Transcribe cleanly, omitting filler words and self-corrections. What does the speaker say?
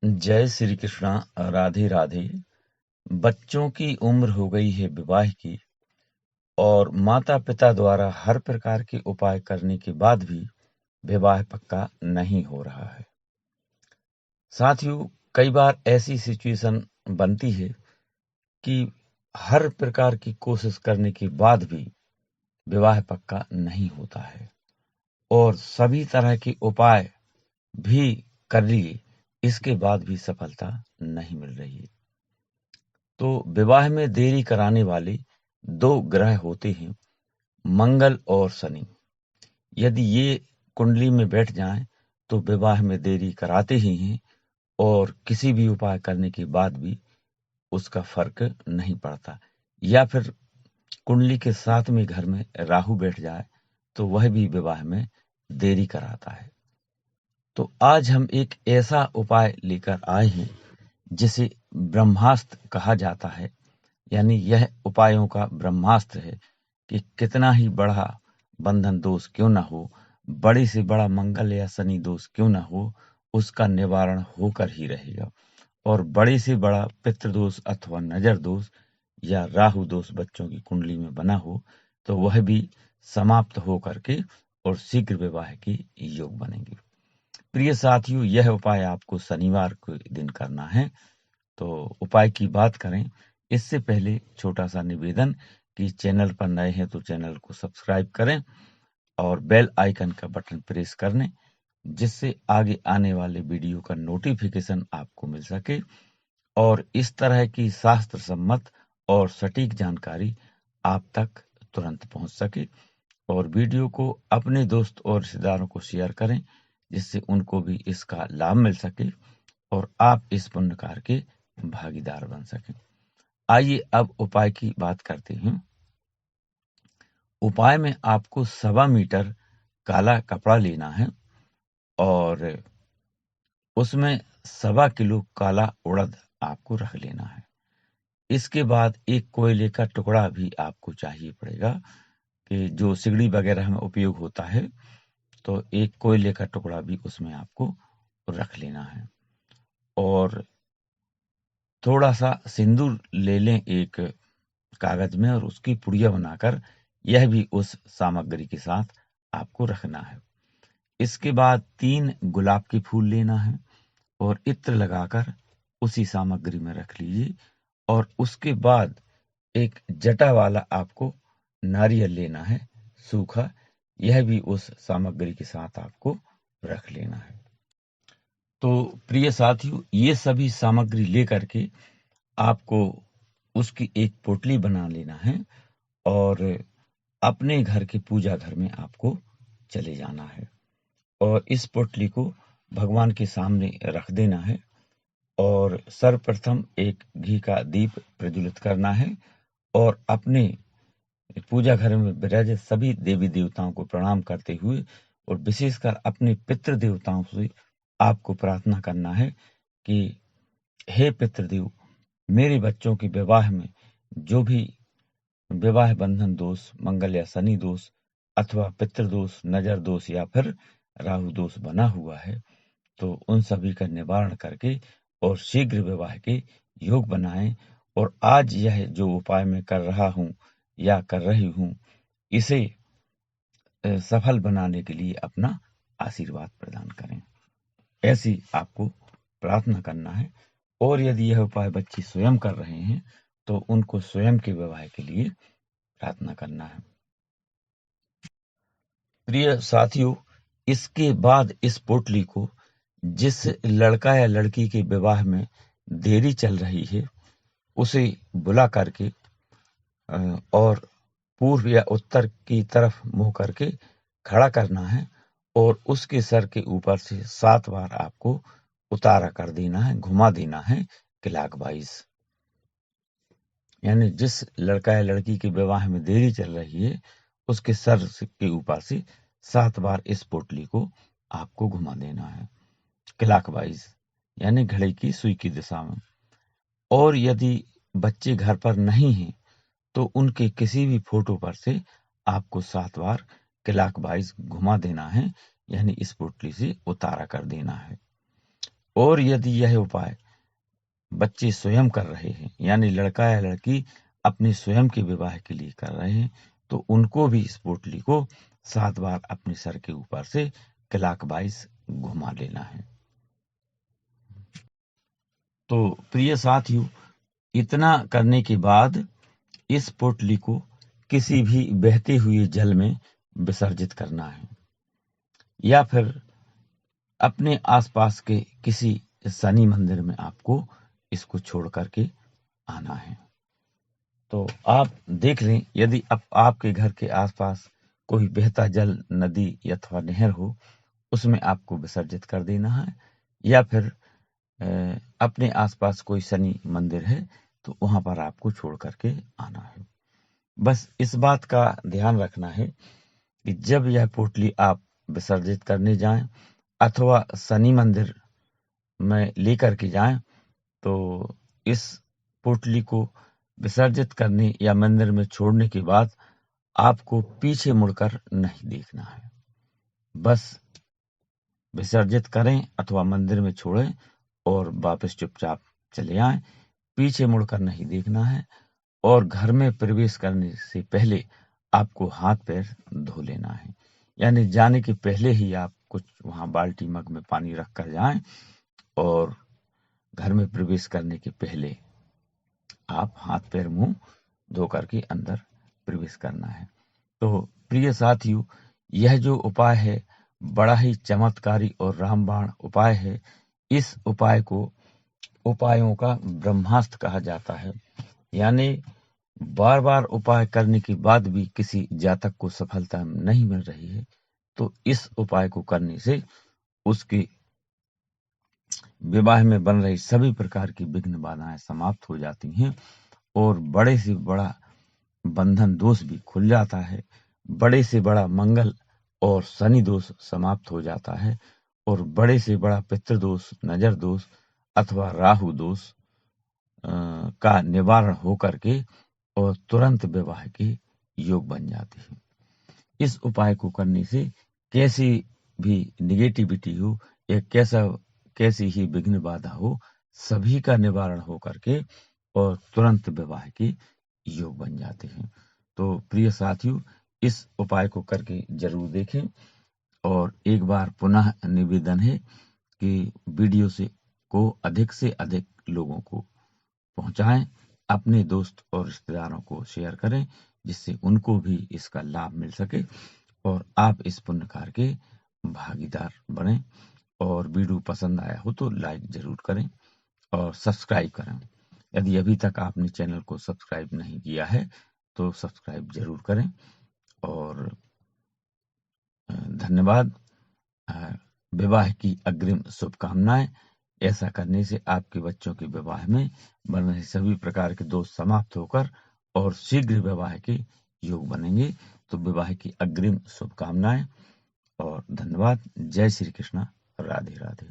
जय श्री कृष्णा। राधे राधे। बच्चों की उम्र हो गई है विवाह की और माता पिता द्वारा हर प्रकार के उपाय करने के बाद भी विवाह पक्का नहीं हो रहा है। साथियों, कई बार ऐसी सिचुएशन बनती है कि हर प्रकार की कोशिश करने के बाद भी विवाह पक्का नहीं होता है और सभी तरह के उपाय भी कर लिए, इसके बाद भी सफलता नहीं मिल रही है। तो विवाह में देरी कराने वाले दो ग्रह होते हैं, मंगल और शनि। यदि ये कुंडली में बैठ जाएं तो विवाह में देरी कराते ही हैं और किसी भी उपाय करने के बाद भी उसका फर्क नहीं पड़ता। या फिर कुंडली के साथ में घर में राहु बैठ जाए तो वह भी विवाह में देरी कराता है। तो आज हम एक ऐसा उपाय लेकर आए हैं जिसे ब्रह्मास्त्र कहा जाता है। यानी यह उपायों का ब्रह्मास्त्र है कि कितना ही बड़ा बंधन दोष क्यों ना हो, बड़े से बड़ा मंगल या शनि दोष क्यों ना हो, उसका निवारण होकर ही रहेगा। और बड़े से बड़ा पितृदोष अथवा नजर दोष या राहु दोष बच्चों की कुंडली में बना हो तो वह भी समाप्त हो करके और शीघ्र विवाह के योग बनेंगे। प्रिय साथियों, यह उपाय आपको शनिवार के दिन करना है। तो उपाय की बात करें इससे पहले छोटा सा निवेदन कि चैनल पर नए हैं तो चैनल को सब्सक्राइब करें और बेल आइकन का बटन प्रेस कर लें, जिससे आगे आने वाले वीडियो का नोटिफिकेशन आपको मिल सके और इस तरह की शास्त्र सम्मत और सटीक जानकारी आप तक तुरंत पहुंच सके। और वीडियो को अपने दोस्त और रिश्तेदारों को शेयर करें, जिससे उनको भी इसका लाभ मिल सके और आप इस पुण्य कार्य के भागीदार बन सकें। आइए अब उपाय की बात करते हैं। उपाय में आपको 1.25 मीटर काला कपड़ा लेना है और उसमें 1.25 किलो काला उड़द आपको रख लेना है। इसके बाद एक कोयले का टुकड़ा भी आपको चाहिए पड़ेगा कि जो सिगड़ी वगैरह में उपयोग होता है, तो एक कोयले का टुकड़ा भी उसमें आपको रख लेना है। और थोड़ा सा सिंदूर ले लें एक कागज में और उसकी पुड़िया बनाकर यह भी उस सामग्री के साथ आपको रखना है। इसके बाद 3 गुलाब के फूल लेना है और इत्र लगाकर उसी सामग्री में रख लीजिए। और उसके बाद एक जटा वाला आपको नारियल लेना है सूखा, यह भी उस सामग्री के साथ आपको रख लेना है। तो प्रिय साथियों, ये सभी सामग्री लेकर के आपको उसकी एक पोटली बना लेना है और अपने घर के पूजा घर में आपको चले जाना है और इस पोटली को भगवान के सामने रख देना है और सर्वप्रथम एक घी का दीप प्रज्वलित करना है और अपने पूजा घर में विराजित सभी देवी देवताओं को प्रणाम करते हुए और विशेषकर अपने पितृ देवताओं से आपको प्रार्थना करना है कि हे पितृदेव, मेरे बच्चों के विवाह में जो भी विवाह बंधन दोष, मंगल या शनि दोष अथवा पितृदोष, नजर दोष या फिर राहु दोष बना हुआ है, तो उन सभी का निवारण करके और शीघ्र विवाह के योग बनाएं। और आज यह जो उपाय मैं कर रहा हूं या कर रही हूं, इसे सफल बनाने के लिए अपना आशीर्वाद प्रदान करें। ऐसी आपको प्रार्थना करना है। और यदि यह उपाय बच्चे स्वयं कर रहे हैं तो उनको स्वयं के विवाह के लिए प्रार्थना करना है। प्रिय साथियों, इसके बाद इस पोटली को जिस लड़का या लड़की के विवाह में देरी चल रही है उसे बुला करके और पूर्व या उत्तर की तरफ मुंह करके खड़ा करना है और उसके सर के ऊपर से 7 बार आपको उतारा कर देना है, घुमा देना है क्लॉकवाइज। यानी जिस लड़का या लड़की के विवाह में देरी चल रही है उसके सर के ऊपर से 7 बार इस पोटली को आपको घुमा देना है क्लॉकवाइज, यानी घड़ी की सुई की दिशा में। और यदि बच्चे घर पर नहीं हैं तो उनके किसी भी फोटो पर से आपको 7 बार क्लॉकवाइज घुमा देना है, यानी इस पोटली से उतारा कर देना है। और यदि यह उपाय बच्चे स्वयं कर रहे हैं, यानी लड़का या लड़की अपने स्वयं के विवाह के लिए कर रहे हैं, तो उनको भी इस पोटली को 7 बार अपने सर के ऊपर से क्लॉकवाइज घुमा लेना है। तो प्रिय साथियों, इतना करने के बाद इस पोटली को किसी भी बहते हुए जल में विसर्जित करना है, या फिर अपने आसपास के किसी शनि मंदिर में आपको इसको छोड़ करके आना है। तो आप देख लें, यदि आपके घर के आसपास कोई बहता जल, नदी अथवा नहर हो, उसमें आपको विसर्जित कर देना है, या फिर अपने आसपास कोई शनि मंदिर है तो वहां पर आपको छोड़ करके आना है। बस इस बात का ध्यान रखना है कि जब यह पोटली आप विसर्जित करने जाएं अथवा शनि मंदिर में लेकर के जाएं, तो इस पोटली को विसर्जित करने या मंदिर में छोड़ने के बाद आपको पीछे मुड़कर नहीं देखना है। बस विसर्जित करें अथवा मंदिर में छोड़ें और वापस चुपचाप चले आएं। पीछे मुड़कर नहीं देखना है, और घर में प्रवेश करने से पहले आपको हाथ पैर धो लेना है, यानी जाने के पहले ही आप कुछ वहां बाल्टी मग में पानी रख कर जाएं, और घर में प्रवेश करने के पहले आप हाथ पैर मुंह धो करके अंदर प्रवेश करना है। तो प्रिय साथियों, यह जो उपाय है बड़ा ही चमत्कारी और रामबाण उपाय है। इस उपाय को उपायों का ब्रह्मास्त्र कहा जाता है, यानी बार बार उपाय करने के बाद भी किसी जातक को सफलता नहीं मिल रही है, तो इस उपाय को करने से उसके विवाह में बन रही सभी प्रकार की विघ्न बाधाएं समाप्त हो जाती हैं, और बड़े से बड़ा बंधन दोष भी खुल जाता है, बड़े से बड़ा मंगल और शनि दोष समाप्त हो जाता है, और बड़े से बड़ा पितृदोष, नजर दोष अथवा राहु दोष का निवारण हो करके और तुरंत विवाह के योग बन जाते हैं। इस उपाय को करने से कैसी भी निगेटिविटी हो या कैसी ही विघ्न बाधा हो, सभी का निवारण हो करके और तुरंत विवाह के योग बन जाते हैं। तो प्रिय साथियों, इस उपाय को करके जरूर देखें, और एक बार पुनः निवेदन है कि वीडियो को अधिक से अधिक लोगों को पहुंचाएं, अपने दोस्त और रिश्तेदारों को शेयर करें, जिससे उनको भी इसका लाभ मिल सके और आप इस पुण्य कार्य के भागीदार बने। और वीडियो पसंद आया हो तो लाइक जरूर करें और सब्सक्राइब करें। यदि अभी तक आपने चैनल को सब्सक्राइब नहीं किया है तो सब्सक्राइब जरूर करें। और धन्यवाद। विवाह की अग्रिम शुभकामनाएं। ऐसा करने से आपके बच्चों के विवाह में बन रहे सभी प्रकार के दोष समाप्त होकर और शीघ्र विवाह के योग बनेंगे। तो विवाह की अग्रिम शुभकामनाएं और धन्यवाद। जय श्री कृष्ण। राधे राधे।